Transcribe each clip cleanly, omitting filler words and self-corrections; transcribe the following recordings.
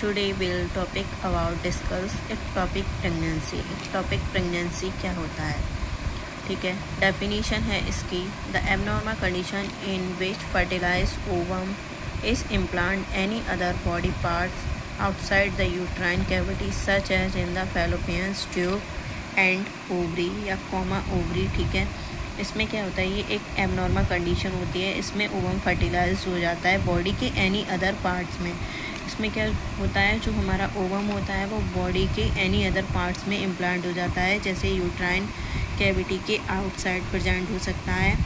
Today will topic about discuss ectopic pregnancy. Ectopic pregnancy क्या होता है, ठीक है। डेफिनेशन है इसकी, the abnormal condition in which fertilize ovum is implant any other body parts outside the uterine cavity such as in the fallopian tube and ovary या comma ovary, ठीक है। इसमें क्या होता है, ये एक एबनॉर्मल कंडीशन होती है, इसमें ओवम फर्टिलाइज हो जाता है बॉडी के एनी अदर पार्ट्स में। इसमें क्या होता है, जो हमारा ओवम होता है वो बॉडी के एनी अदर पार्ट्स में इम्प्लांट हो जाता है, जैसे यूट्राइन कैविटी के आउटसाइड प्रेजेंट हो सकता है,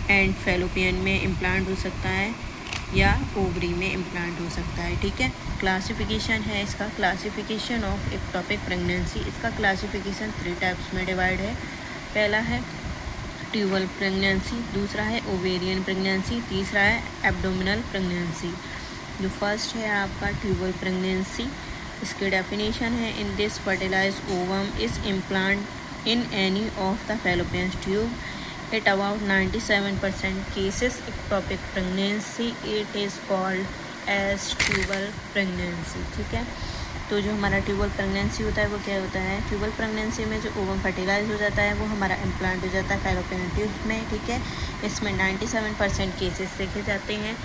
एंड फैलोपियन में इम्प्लांट हो सकता है, या ओवरी में इम्प्लांट हो सकता है, ठीक है। क्लासिफिकेशन है इसका, क्लासिफिकेशन ऑफ एक्टोपिक प्रेगनेंसी। इसका क्लासिफिकेशन 3 टाइप्स में डिवाइड है। पहला है ट्यूबल प्रेगनेंसी, दूसरा है ओवेरियन प्रेगनेंसी, तीसरा है एब्डोमिनल प्रेगनेंसी। जो फर्स्ट है आपका ट्यूबल प्रेगनेंसी, इसकी डेफिनेशन है, in this fertilize ovum is implant in any of the fallopian tube at about 97% cases ectopic pregnancy it is called as tubal pregnancy, ठीक है। तो जो हमारा ट्यूबल प्रेगनेंसी होता है वो क्या होता है, ट्यूबल प्रेगनेंसी में जो ओवम फर्टिलाइज हो जाता है वो हमारा इम्प्लांट हो जाता है फैलोपियन ट्यूब में, ठीक है। इसमें 97% केसेस देखे जाते हैं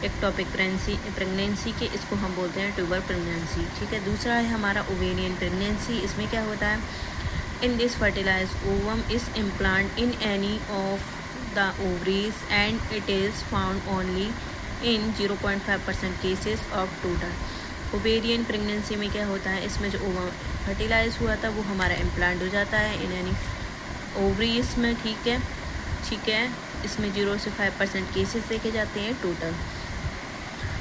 एक्टोपिक प्रेगनेंसी के, इसको हम बोलते हैं ट्यूबल प्रेगनेंसी, ठीक है। दूसरा है हमारा ओवेरियन प्रेगनेंसी। इसमें क्या होता है, in this fertilize ovum is implant in any of the ovaries and it is found only in 0.5% cases of total. Ovarian pregnancy में क्या होता है, इसमें जो ओवम फर्टिलाइज हुआ था वो हमारा इम्प्लांट हो जाता है इन एनी ओवरीज में, ठीक है, ठीक है। इसमें 0 से 5% केसेस देखे जाते हैं टोटल।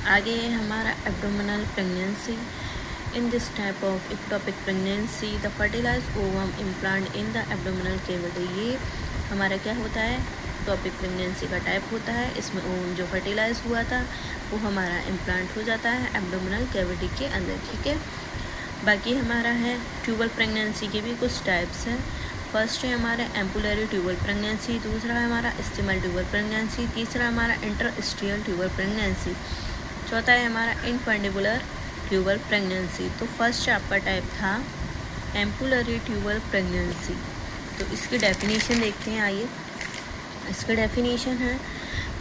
आगे है हमारा abdominal pregnancy. In this type of ectopic pregnancy the fertilize ovum implant in the abdominal cavity. ये हमारा क्या होता है, एक्टोपिक प्रेगनेंसी का टाइप होता है। इसमें ओवम जो फर्टिलाइज हुआ था वो हमारा इम्प्लांट हो जाता है एब्डोमिनल कैविटी के अंदर, ठीक है। बाकी हमारा है ट्यूबल प्रेगनेंसी के भी कुछ टाइप्स हैं। फर्स्ट है हमारा एम्पुलरी ट्यूबल प्रेगनेंसी, दूसरा है हमारा स्टिमल ट्यूबल प्रेगनेंसी, तीसरा हमारा इंटरस्टिशियल ट्यूबल प्रेगनेंसी, चौथा है हमारा इनफंडिबुलर ट्यूबल प्रेगनेंसी। तो फर्स्ट आपका टाइप था एम्पुलरी ट्यूबल प्रेगनेंसी। तो इसकी डेफिनेशन देखते हैं, आइए। इसका डेफिनेशन है,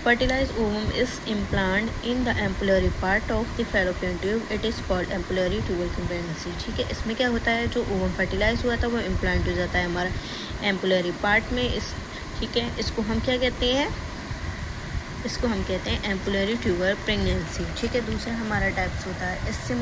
fertilize ovum is implant in the ampullary part of the fallopian tube it is called ampullary tubal pregnancy, ठीक है। इसमें क्या होता है, जो ओवम फर्टिलाइज हुआ था वो इम्प्लांट हो जाता है हमारा एम्पुलरी पार्ट में, इस, ठीक है। इसको हम क्या कहते हैं, इसको हम कहते हैं एम्पुलरी ट्यूबल प्रेगनेंसी, ठीक है। दूसरा हमारा टाइप्स होता है इससे